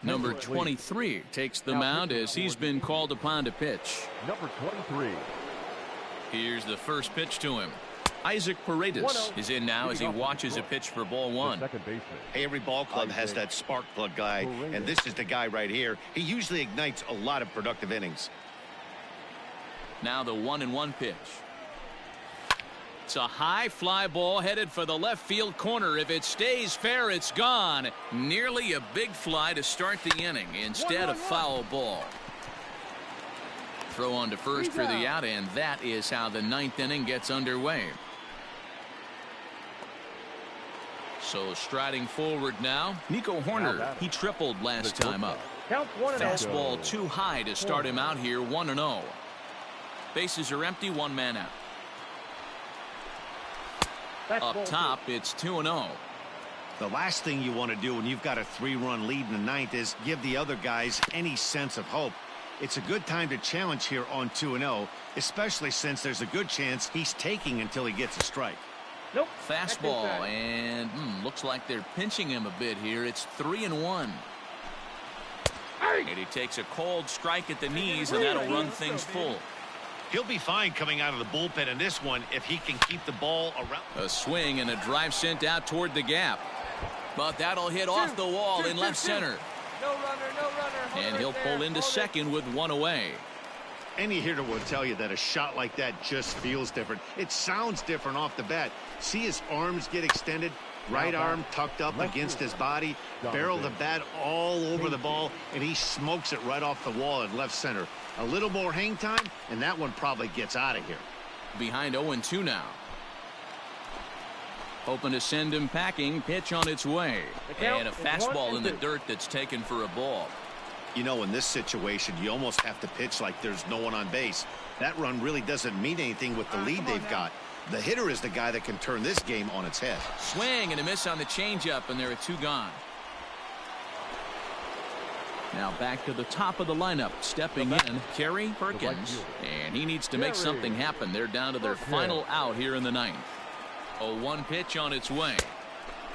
Number 23 takes the mound as he's been called upon to pitch. Number 23. Here's the first pitch to him. Isaac Paredes is in now as he watches a pitch for ball one. Hey, every ball club has that spark plug guy, and this is the guy right here. He usually ignites a lot of productive innings. Now the 1-1 pitch. It's a high fly ball headed for the left field corner. If it stays fair, it's gone. Nearly a big fly to start the inning. Instead, a foul ball. Throw on to first for the out, and that is how the ninth inning gets underway. So striding forward now, Nico Horner. He tripled last time up. Fastball too high to start him out here, 1-0. Bases are empty, one man out. Up top, it's 2-0. The last thing you want to do when you've got a 3-run lead in the ninth is give the other guys any sense of hope. It's a good time to challenge here on 2-0, especially since there's a good chance he's taking until he gets a strike. Nope. Fastball, and looks like they're pinching him a bit here. It's 3-1. And he takes a cold strike at the knees, and that'll run things full. He'll be fine coming out of the bullpen in this one if he can keep the ball around. A swing and a drive sent out toward the gap. But that'll hit off the wall in left center. No runner. And he'll pull into second with one away. Any hitter will tell you that a shot like that just feels different. It sounds different off the bat. See his arms get extended, right arm tucked up against his body, barrel the bat all over the ball, and he smokes it right off the wall in left center. A little more hang time, and that one probably gets out of here. Behind 0-2 now. Hoping to send him packing. Pitch on its way. And a fastball in the dirt that's taken for a ball. You know, in this situation, you almost have to pitch like there's no one on base. That run really doesn't mean anything with the lead they've got. The hitter is the guy that can turn this game on its head. Swing and a miss on the changeup, and there are two gone. Now back to the top of the lineup. Stepping in, Kerry Perkins. And he needs to make something happen. They're down to their final out here in the ninth. A 1 pitch on its way.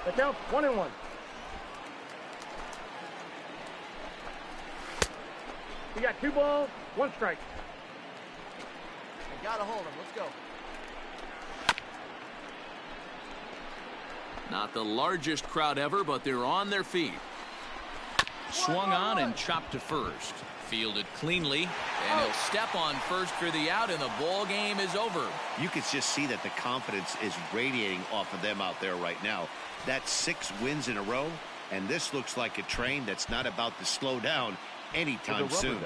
Look out, 1-1. We got 2 balls, 1 strike. I gotta hold him. Let's go. Not the largest crowd ever, but they're on their feet. Swung on and chopped to first. Fielded cleanly, and he'll step on first for the out, and the ball game is over. You can just see that the confidence is radiating off of them out there right now. That's 6 wins in a row, and this looks like a train that's not about to slow down anytime soon.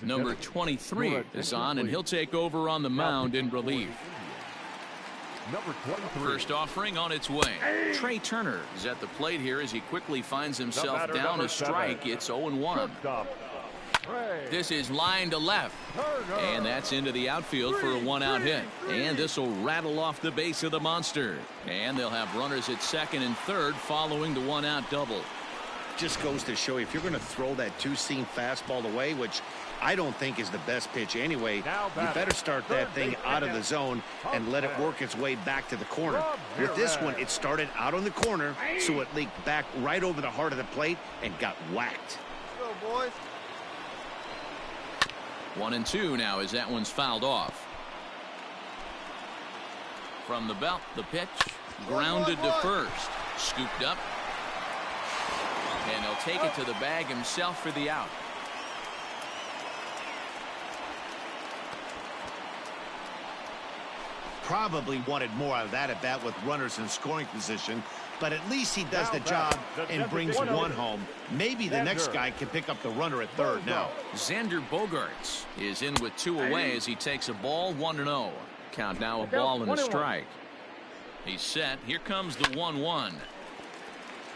Number 23 is on, and he'll take over on the mound in relief. Number 23. First offering on its way. Trey Turner is at the plate here as he quickly finds himself down a strike. It's 0-1. This is line to left, and that's into the outfield for a one-out hit. And this will rattle off the base of the monster. And they'll have runners at second and third following the one-out double. Just goes to show you, if you're going to throw that two-seam fastball away, which I don't think is the best pitch anyway, you better start that thing out of the zone and let it work its way back to the corner. With this one, it started out on the corner, so it leaked back right over the heart of the plate and got whacked. Let's go, boys. 1-2 now as that one's fouled off. From the belt, the pitch, grounded to first, scooped up, and he'll take it to the bag himself for the out. Probably wanted more out of that at bat with runners in scoring position, but at least he does the job and brings one home. Maybe the next guy can pick up the runner at third now. Xander Bogaerts is in with two away as he takes a ball. 1-0. Count now, a ball and a strike. He's set. Here comes the 1-1.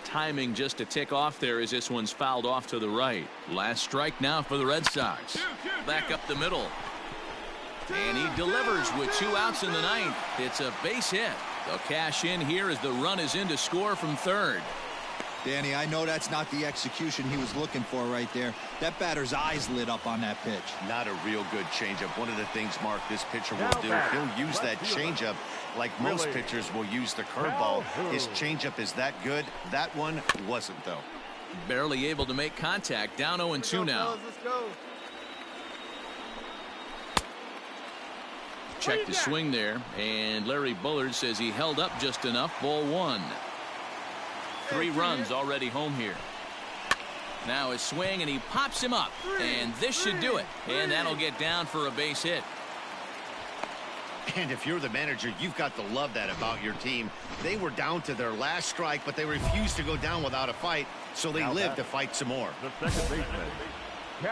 Timing just to tick off there as this one's fouled off to the right. Last strike now for the Red Sox. Back up the middle. And he delivers with 2 outs in the ninth. It's a base hit. They'll cash in here as the run is in to score from third. Danny, I know that's not the execution he was looking for right there. That batter's eyes lit up on that pitch. Not a real good changeup. One of the things, Mark, this pitcher will do, he'll use that changeup like most pitchers will use the curveball. His changeup is that good. That one wasn't, though. Barely able to make contact. Down 0-2 now. Let's go. Check the swing there, and Larry Bullard says he held up just enough. Ball 1. 3 runs already home here. Now his swing, and he pops him up, and this should do it, and that'll get down for a base hit. And if you're the manager, you've got to love that about your team. They were down to their last strike, but they refused to go down without a fight, so they lived to fight some more. The second baseman.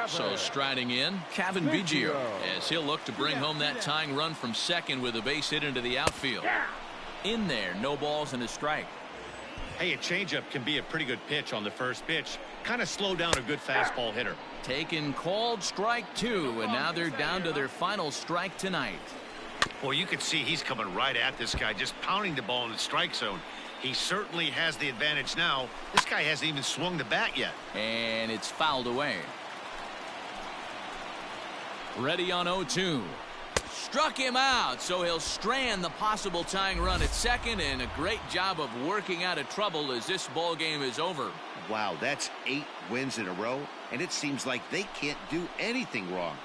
So striding in, Cavan Biggio, as he'll look to bring home that tying run from second with a base hit into the outfield. In there, no balls and a strike. Hey, a changeup can be a pretty good pitch on the first pitch. Kind of slow down a good fastball hitter. Taken, called, strike 2, and now they're down to their final strike tonight. Well, you can see he's coming right at this guy, just pounding the ball in the strike zone. He certainly has the advantage now. This guy hasn't even swung the bat yet. And it's fouled away. Ready on 0-2. Struck him out, so he'll strand the possible tying run at second, and a great job of working out of trouble as this ball game is over. Wow, that's 8 wins in a row, and it seems like they can't do anything wrong.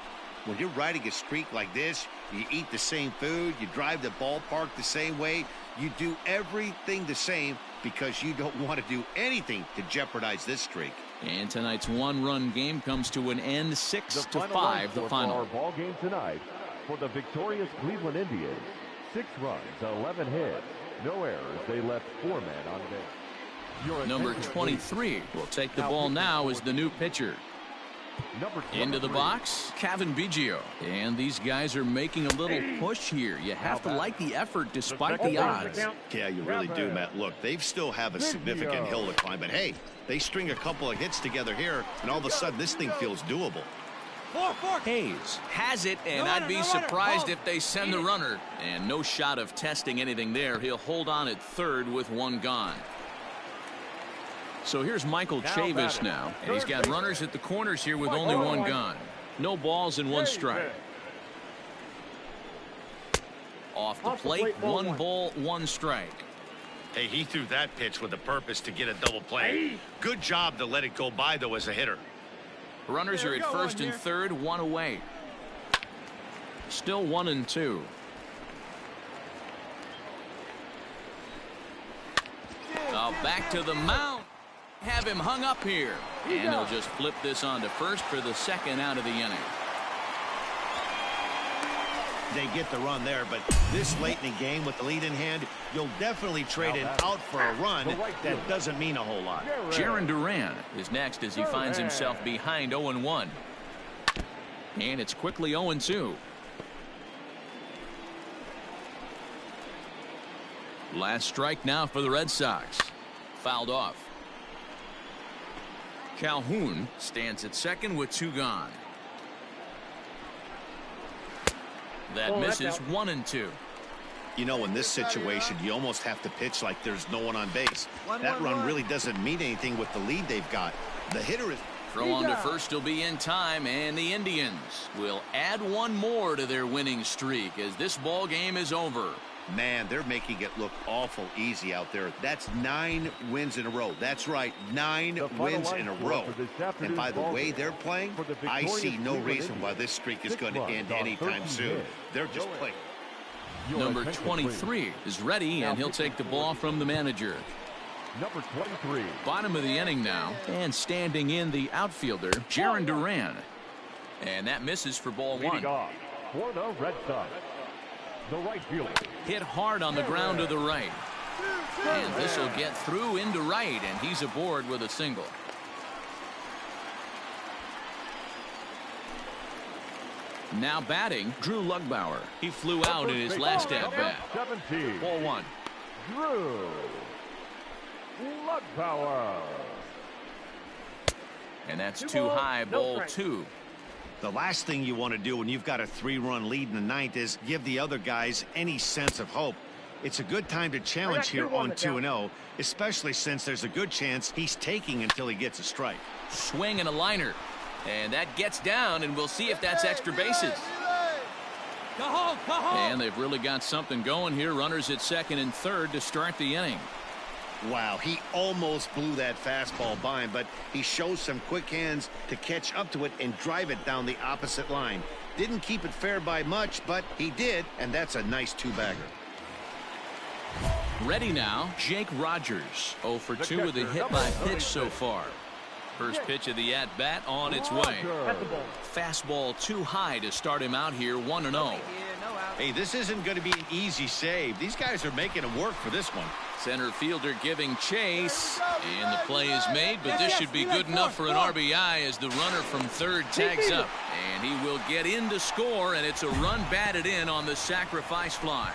When you're riding a streak like this, you eat the same food, you drive the ballpark the same way, you do everything the same because you don't want to do anything to jeopardize this streak. And tonight's one-run game comes to an end, 6-5, the final. Our ball game tonight for the victorious Cleveland Indians. 6 runs, 11 hits, no errors. They left 4 men on base. Number 23 will take the ball now as the new pitcher. Into the box, Cavan Biggio. And these guys are making a little push here. You have to like the effort despite the odds. Yeah, you really do, Matt. Look, they still have a significant hill to climb, but hey, they string a couple of hits together here, and all of a sudden this thing feels doable. Hayes has it, and I'd be surprised if they send the runner. And no shot of testing anything there. He'll hold on at third with 1 gone. So here's Michael Chavis now, and he's got runners at the corners here with only 1 gone. No balls and 1 strike. Off the plate, 1 ball, 1 strike. Hey, he threw that pitch with a purpose to get a double play. Good job to let it go by, though, as a hitter. Runners are at first and third, 1 away. Still 1-2. Now back to the mound. Have him hung up here. And they'll just flip this on to first for the 2nd out of the inning. They get the run there, but this late in the game with the lead in hand, you'll definitely trade an out for a run. That doesn't mean a whole lot. Jarren Duran is next as he finds himself behind 0-1. And it's quickly 0-2. Last strike now for the Red Sox. Fouled off. Calhoun stands at second with 2 gone. That misses 1-2. You know, in this situation, you almost have to pitch like there's no one on base. That run really doesn't mean anything with the lead they've got. The hitter is... Throw on to first will be in time, and the Indians will add 1 more to their winning streak as this ball game is over. Man, they're making it look awful easy out there. That's 9 wins in a row. That's right, 9 wins in a row. And by the way they're playing, I see no reason why this streak is going to end anytime soon. They're just playing. Number 23 is ready, and he'll take the ball from the manager. Number 23. Bottom of the inning now, and standing in the outfielder, Jaron Duran. And that misses for ball 1. Leading off for the Red Sox, the right fielder. Hit hard on the ground to the right. And this will get through into right, and he's aboard with a single. Now batting, Drew Lugbauer. He flew out in his last at-bat. 17. Ball 1. Drew Lugbauer. And that's too high, ball 2. The last thing you want to do when you've got a 3-run lead in the 9th is give the other guys any sense of hope. It's a good time to challenge here on 2-0, especially since there's a good chance he's taking until he gets a strike. Swing and a liner. And that gets down, and we'll see if that's extra bases. And they've really got something going here. Runners at second and third to start the inning. Wow, he almost blew that fastball by him, but he shows some quick hands to catch up to it and drive it down the opposite line. Didn't keep it fair by much, but he did, and that's a nice 2-bagger. Ready now, Jake Rogers. 0 for 2 with a hit by pitch so far. First pitch of the at-bat on its way. Fastball too high to start him out here, 1-0. Hey, this isn't going to be an easy save. These guys are making him work for this one. Center fielder giving chase, and the play is made, but this should be good enough for an RBI as the runner from third tags up. And he will get in to score, and it's a run batted in on the sacrifice fly.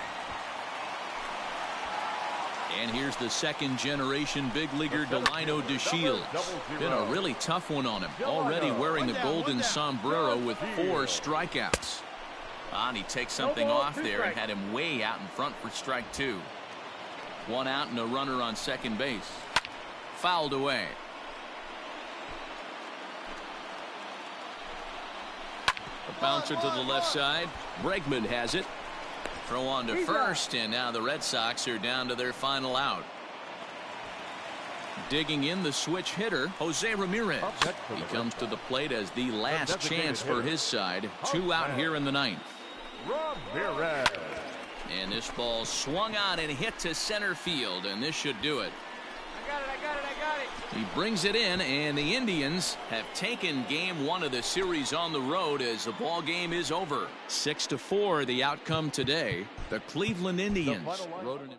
And here's the second-generation big leaguer Delino DeShields. Been a really tough one on him. Already wearing the golden sombrero with 4 strikeouts. And he takes something off there and had him way out in front for strike 2. 1 out and a runner on second base. Fouled away. A bouncer to the left side. Bregman has it. Throw on to first, and now the Red Sox are down to their final out. Digging in the switch hitter, Jose Ramirez. He comes to the plate as the last chance for his side. 2 out here in the 9th. Ramirez. And this ball swung on and hit to center field, and this should do it. I got it. He brings it in, and the Indians have taken game 1 of the series on the road as the ball game is over. 6-4 the outcome today. The Cleveland Indians rode an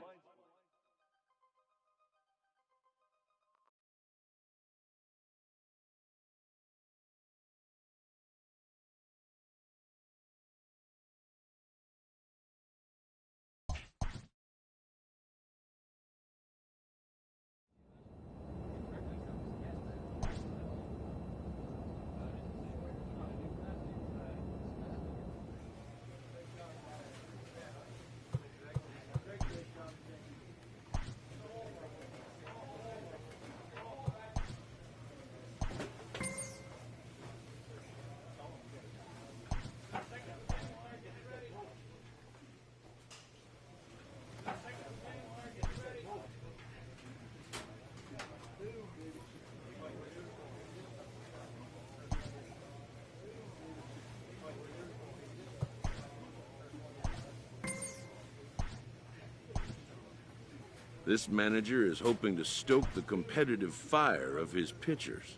This manager is hoping to stoke the competitive fire of his pitchers.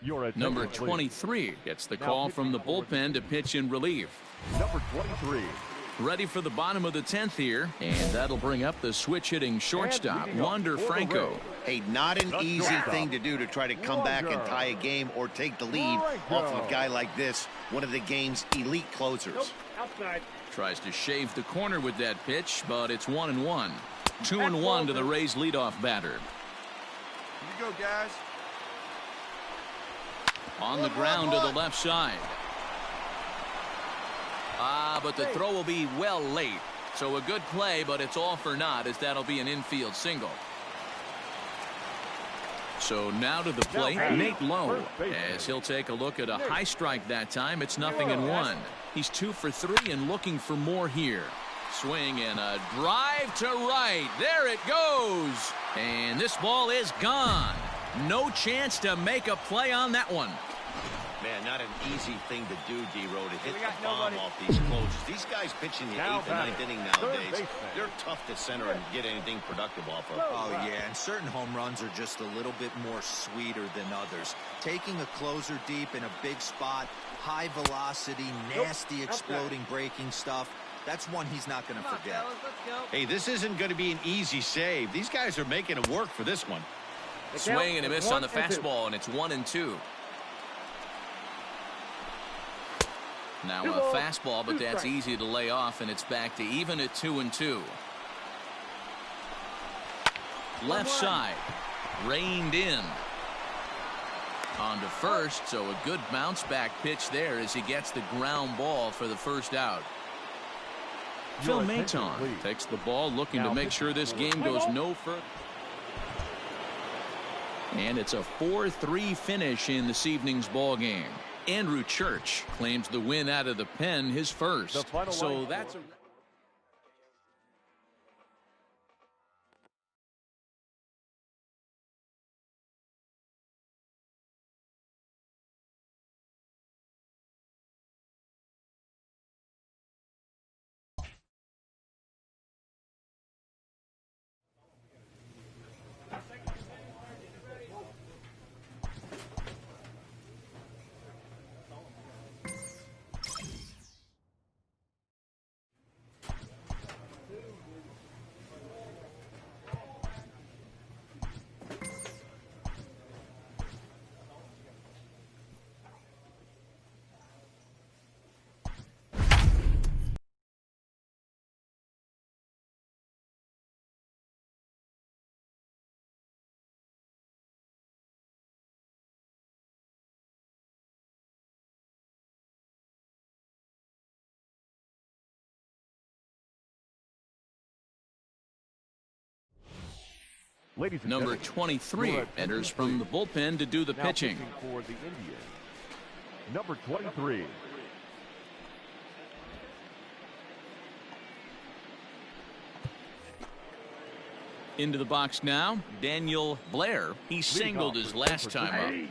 Your attention, Number please. 23 gets the Now call from the pitching for bullpen to pitch in relief. Number 23. Ready for the bottom of the 10th here, and that'll bring up the switch-hitting shortstop, Wander Franco. Hey, not an That's easy shortstop. thing to do to try to come back and Wander. tie a game or take the lead off of a guy like this, one of the game's elite closers. Outside. Tries to shave the corner with that pitch, but it's 1-1. 2-1 to the Rays leadoff batter. You go, guys. On the ground to the left side. But the throw will be well late. So a good play, but it's all for naught, as that'll be an infield single. So now to the plate, Nate Lowe, as he'll take a look at a high strike that time. It's 0-1. He's 2 for 3 and looking for more here. Swing and a drive to right. There it goes. And this ball is gone. No chance to make a play on that one. Man, not an easy thing to do, D-Row, to hit We the got bomb nobody. off these closers. These guys pitching the Now 8th and 9th batting, inning third nowadays, baseman. they're tough to center and get anything productive off of. Oh, yeah, and certain home runs are just a little bit more sweeter than others. Taking a closer deep in a big spot, high velocity, nasty exploding breaking stuff, that's one he's not going to Come on, forget. fellas, let's go. Hey, this isn't going to be an easy save. These guys are making it work for this one. Swing and a miss on the fastball, and it's 1-2. Now a fastball, but that's easy to lay off, and it's back to even at 2-2. Left side, reined in. On to first, so a good bounce back pitch there as he gets the ground ball for the first out. Phil Your attention, Maton please. takes the ball, looking Now to make sure this game goes no further. And it's a 4-3 finish in this evening's ball game. Andrew Church claims the win out of the pen, his first. The final So line that's a Ladies and number gentlemen, 23 your attention, enters from the please. bullpen to do the Now pitching. for the Indians. Number 23. Into the box now, Daniel Blair. He singled his last time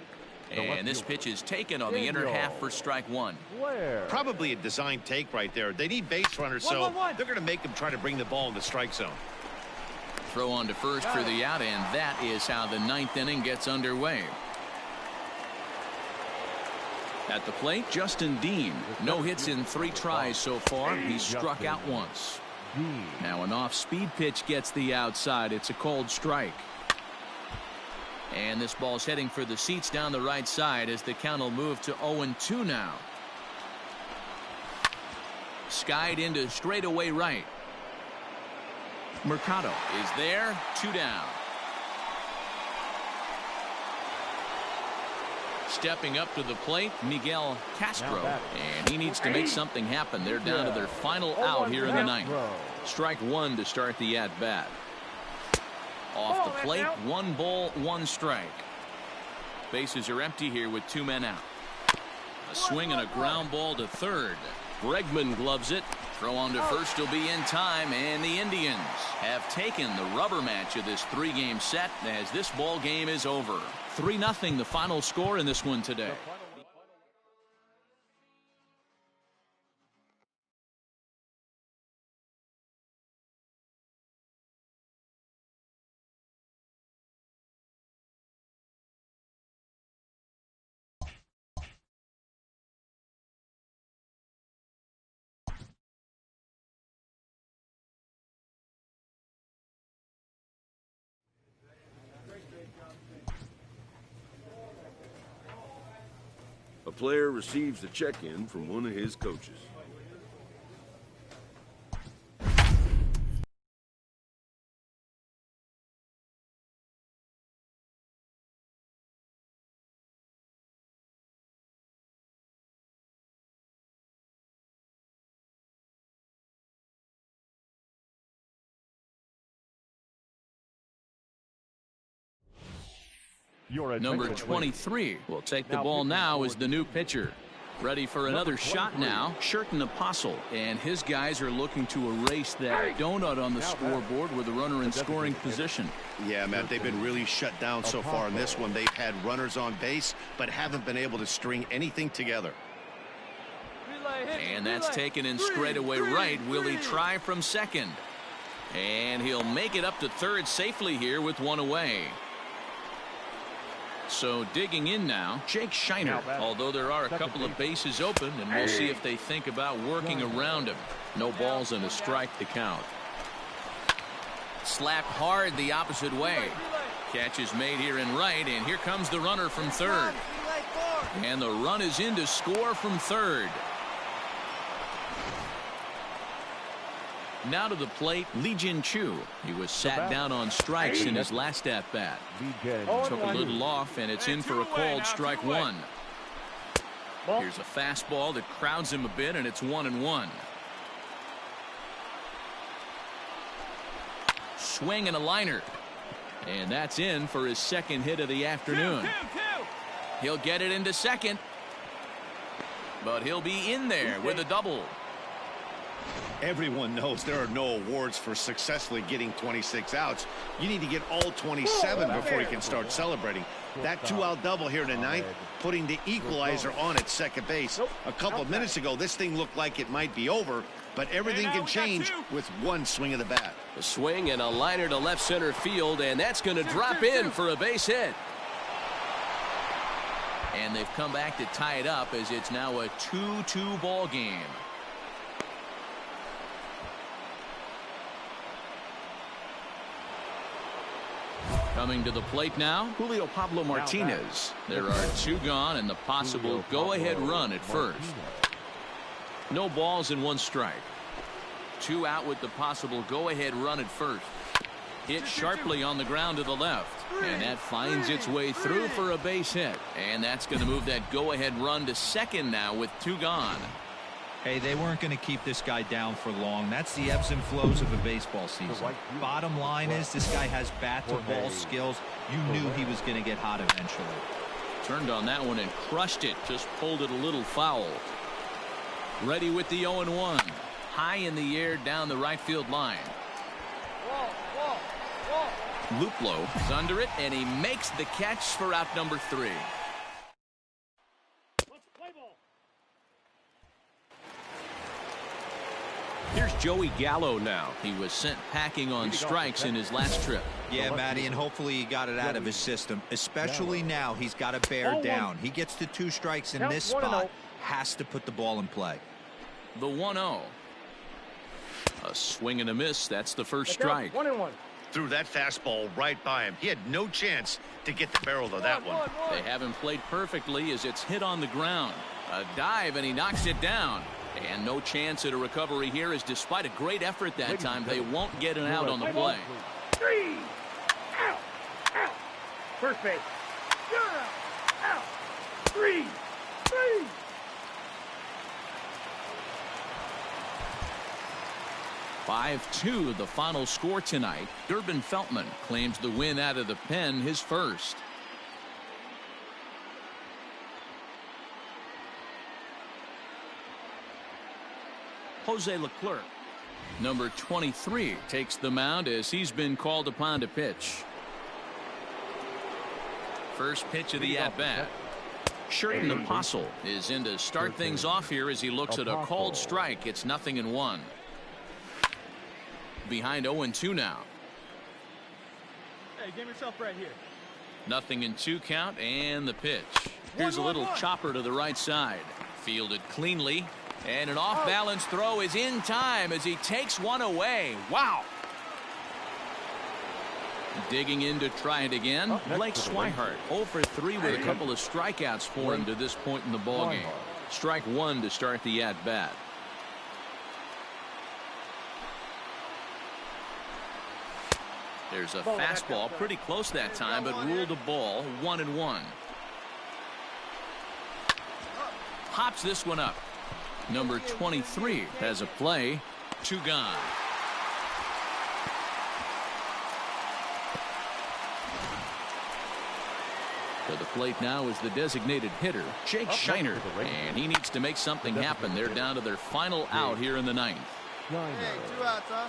up. And this pitch is taken on the inner half for strike one. Blair. Probably a design take right there. They need base runners, so they're going to make them try to bring the ball in the strike zone. Throw on to first for the out, and that is how the 9th inning gets underway. At the plate, Justin Dean. No hits in 3 tries so far. He's struck out once. Dean. Now an off-speed pitch gets the outside. It's a cold strike. And this ball's heading for the seats down the right side as the count will move to 0-2 now. Skied into straightaway right. Mercado is there, 2 down. Stepping up to the plate, Miguel Castro, and he needs to make something happen. They're down to their final out here in the 9th. Strike one to start the at-bat. Off the plate, 1 ball, 1 strike. Bases are empty here with 2 men out. A swing and a ground ball to third. Bregman gloves it. Throw on to first will be in time, and the Indians have taken the rubber match of this 3-game set as this ball game is over. 3-0 the final score in this one today. player receives a check-in from one of his coaches. Number 23 will take the ball now as the new pitcher. Ready for another shot now, Sherton Apostle. And his guys are looking to erase that donut on the scoreboard with a runner in scoring position. Yeah, Matt, they've been really shut down so far in this one. They've had runners on base, but haven't been able to string anything together. And that's taken in straight away right. Will he try from second? And he'll make it up to third safely here with one away. So digging in now, Jake Shiner, although there are a couple of bases open, and we'll see if they think about working around him. No balls and a strike to count. Slapped hard the opposite way. Catch is made here in right, and here comes the runner from third. And the run is in to score from third. Now to the plate, Lee Jin Chu. He was sat down on strikes in his last at-bat. Took a little off, and it's in for a called strike one. Here's a fastball that crowds him a bit, and it's 1-1. Swing and a liner. And that's in for his second hit of the afternoon. He'll get it into second. But he'll be in there with a double. Everyone knows there are no awards for successfully getting 26 outs. You need to get all 27 before you can start celebrating. That 2-out double here in the ninth, putting the equalizer on at second base. A couple of minutes ago, this thing looked like it might be over, but everything can change with one swing of the bat. A swing and a liner to left center field, and that's going to drop in for a base hit. And they've come back to tie it up as it's now a 2-2 ball game. Coming to the plate now, Julio Pablo Martinez. There are two gone and the possible go-ahead run at first. No balls and one strike. Two out with the possible go-ahead run at first. Hit sharply on the ground to the left. And that finds its way through for a base hit. And that's going to move that go-ahead run to second now with two gone. Hey, they weren't going to keep this guy down for long. That's the ebbs and flows of a baseball season. Bottom line is this guy has bat-to-ball skills. You knew he was going to get hot eventually. Turned on that one and crushed it. Just pulled it a little foul. Ready with the 0-1. High in the air down the right field line. Luplow is under it, and he makes the catch for out number 3. Here's Joey Gallo now. He was sent packing on strikes in his last trip. Yeah, Matty, and hopefully he got it out of his system. Especially now, he's got to bear down. He gets to 2 strikes in this spot. Has to put the ball in play. The 1-0. A swing and a miss. That's the first strike. 1-1. Threw that fastball right by him. He had no chance to get the barrel of that one. They haven't played perfectly as it's hit on the ground. A dive, and he knocks it down. And no chance at a recovery here, as despite a great effort that time, they won't get an out on the play. 3 out, out, first base, out, 3. 5-2 the final score tonight. Durbin Feltman claims the win out of the pen, his first. Jose Leclerc, number 23, takes the mound as he's been called upon to pitch. First pitch of the at-bat. Sherton Apostle is in to start things off here as he looks at a called strike. It's 0-1. Behind 0-2 now. Hey, give yourself right here. 0-2 count, and the pitch. Here's a little chopper to the right side. Fielded cleanly. And an off-balance throw is in time as he takes one away. Wow. Digging in to try it again. Blake Swihart 0 for 3 with a couple of strikeouts for him to this point in the ballgame. Strike one to start the at-bat. There's a fastball pretty close that time, but ruled a ball. 1-1. Hops this one up. Number 23 has a play. 2 gone. To the plate now is the designated hitter, Jake Shiner, and he needs to make something happen. They're down to their final out here in the ninth. Hey, 2 outs, huh?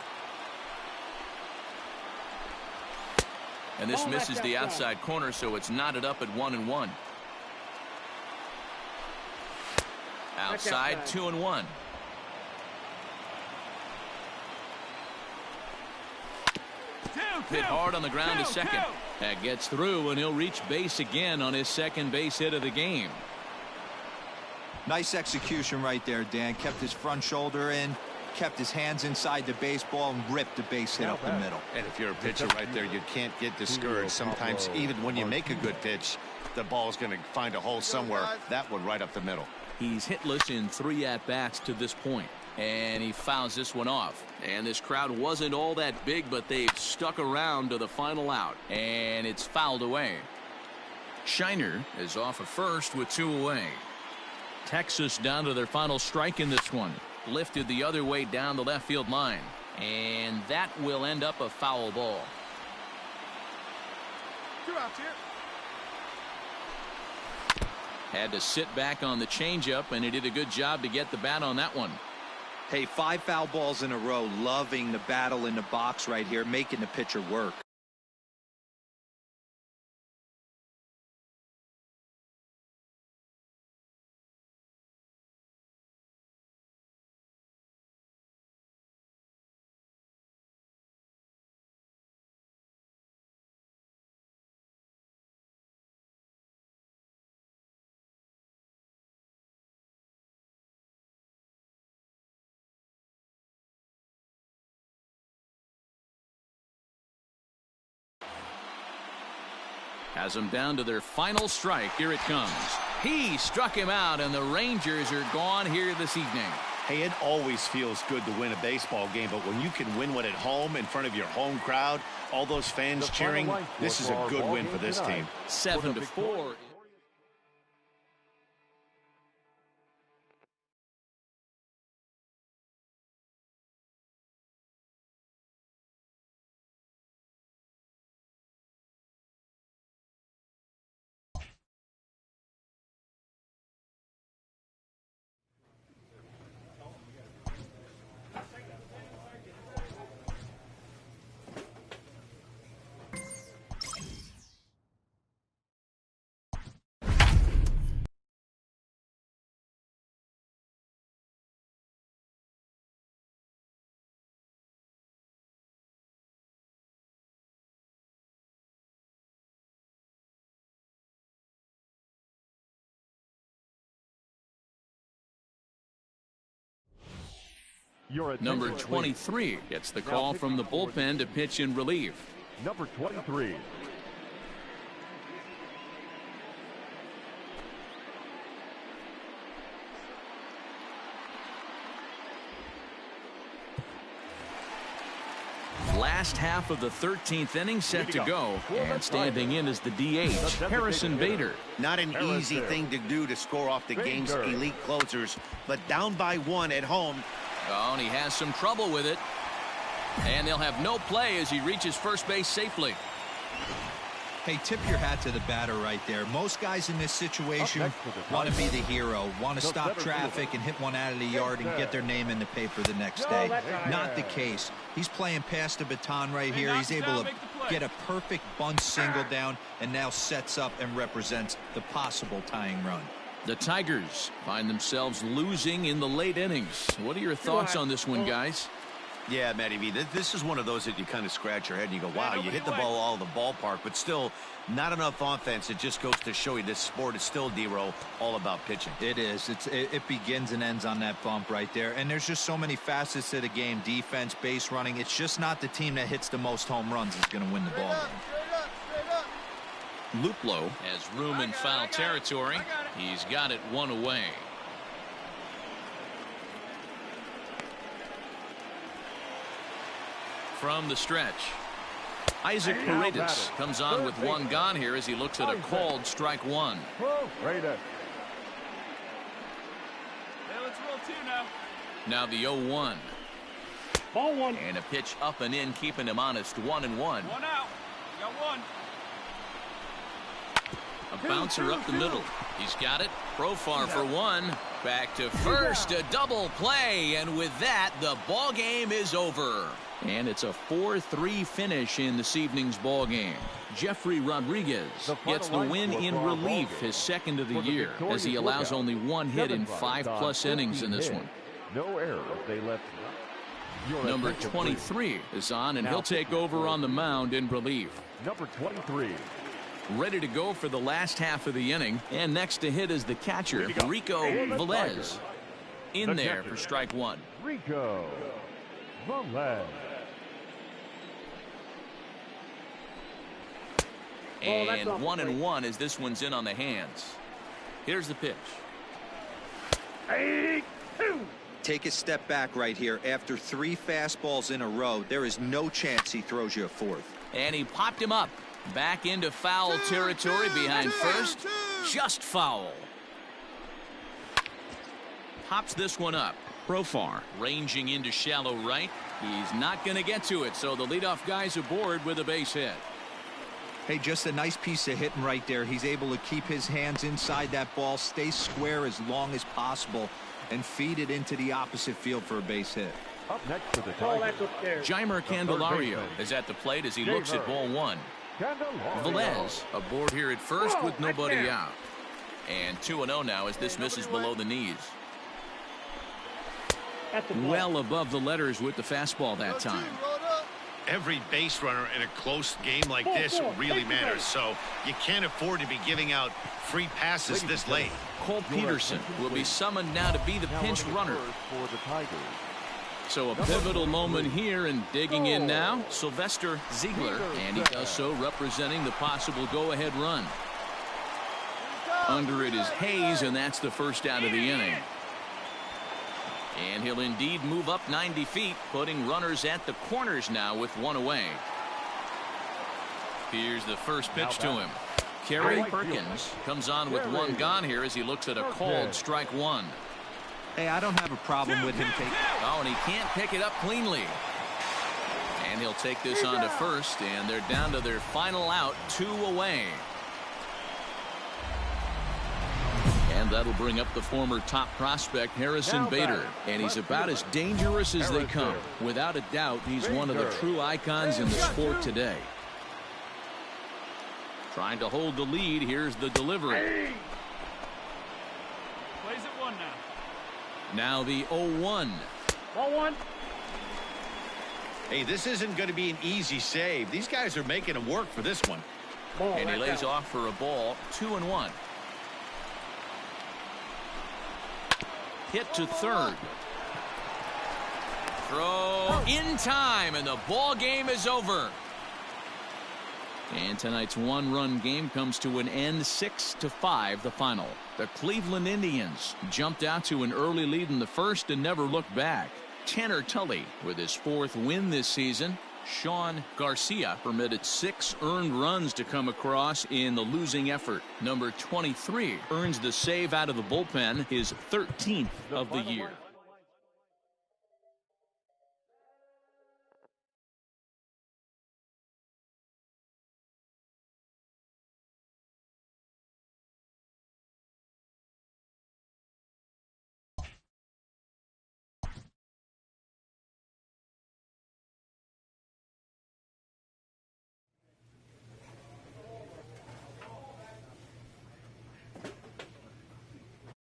And this misses the outside corner, so it's knotted up at 1-1. Outside, 2-1. Hit hard on the ground to second. That gets through, and he'll reach base again on his second base hit of the game. Nice execution right there, Dan. Kept his front shoulder in, kept his hands inside the baseball, and ripped the base hit up the middle. And if you're a pitcher right there, you can't get discouraged. Sometimes even when you make a good pitch, the ball's going to find a hole somewhere. That one right up the middle. He's hitless in 3 at-bats to this point. And he fouls this one off. And this crowd wasn't all that big, but they've stuck around to the final out. And it's fouled away. Shiner is off of first with 2 away. Texas down to their final strike in this one. Lifted the other way down the left field line. And that will end up a foul ball. 2 outs here. Had to sit back on the changeup, and he did a good job to get the bat on that one. Hey, 5 foul balls in a row. Loving the battle in the box right here, making the pitcher work. Has them down to their final strike. Here it comes. He struck him out, and the Rangers are gone here this evening. Hey, it always feels good to win a baseball game, but when you can win one at home in front of your home crowd, all those fans cheering, this is a good win for this team. 7-4. Number 23 gets the call from the bullpen to pitch in relief. Number 23. Last half of the 13th inning set to go, and standing in is the DH, Harrison Bader. Not an easy thing to do to score off the game's elite closers, but down by 1 at home. Oh, and he has some trouble with it. And they'll have no play as he reaches first base safely. Hey, tip your hat to the batter right there. Most guys in this situation want to be the hero, want to stop traffic and hit one out of the yard and get their name in the paper the next day. Not the case. He's playing past the baton right here. He's able to get a perfect bunt single down and now sets up and represents the possible tying run. The Tigers find themselves losing in the late innings. What are your thoughts on this one, guys? Yeah, Matty V, this is one of those that you kind of scratch your head and you go, wow, you hit the ball all over the ballpark, but still not enough offense. It just goes to show you this sport is still, D-Row, all about pitching. It is. It begins and ends on that bump right there. And there's just so many facets to the game. Defense, base running. It's just not the team that hits the most home runs is going to win the ball game. Luplow has room in foul territory. He's got it one away. From the stretch, Isaac Paredes comes on with one gone here as he looks at a called strike one. Paredes. Hey, let's roll two now. Now the 0-1. Ball one. And a pitch up and in, keeping him honest. 1-1. One out. You got one. A bouncer up the middle. He's got it. Profar for one. Back to first. A double play. And with that, the ball game is over. And it's a 4-3 finish in this evening's ball game. Jeffrey Rodriguez gets the win in relief, his second of the year, as he allows only one hit in 5+ innings in this one. No errors. They left. Number 23 is on, and he'll take over on the mound in relief. Number 23. Ready to go for the last half of the inning. And next to hit is the catcher, Rico Velez. In there for strike one. Rico Velez. And 1-1 as this one's in on the hands. Here's the pitch. 8-2. Take a step back right here. After 3 fastballs in a row, there is no chance he throws you a fourth. And he popped him up. Back into foul territory behind first. Just foul. Pops this one up. Profar ranging into shallow right. He's not going to get to it, so the leadoff guy's aboard with a base hit. Hey, just a nice piece of hitting right there. He's able to keep his hands inside that ball, stay square as long as possible, and feed it into the opposite field for a base hit. Up next for the Oh, Tigers. that's upstairs. Jeimer Candelario is at the plate as he looks at ball one. Velez aboard here at first with nobody out. And 2-0 now as this misses below the knees. Well above the letters with the fastball that time. Every base runner in a close game like this really matters, so you can't afford to be giving out free passes this late. Cole Peterson will be summoned now to be the pinch runner. For the Tigers. So a pivotal moment here, and digging in now, Sylvester Ziegler, and he does so representing the possible go-ahead run. Under it is Hayes, and that's the first out of the inning. And he'll indeed move up 90 feet, putting runners at the corners now with one away. Here's the first pitch to him. Kerry Perkins comes on with one gone here as he looks at a called strike one. Hey, I don't have a problem with him taking. Oh, and he can't pick it up cleanly. And he'll take this on to first, and they're down to their final out, 2 away. And that'll bring up the former top prospect, Harrison Bader. And he's about as dangerous as they come. Without a doubt, he's one of the true icons in the sport today. Trying to hold the lead. Here's the delivery. Plays at one now. Now the 0-1. Ball one. Hey, this isn't going to be an easy save. These guys are making him work for this one. Ball, And he lays out. off for a ball. 2-1. Hit to third. Throw in time, and the ball game is over. And tonight's one-run game comes to an end, 6-5, the final. The Cleveland Indians jumped out to an early lead in the first and never looked back. Tanner Tully with his 4th win this season. Sean Garcia permitted 6 earned runs to come across in the losing effort. Number 23 earns the save out of the bullpen, his 13th of the year.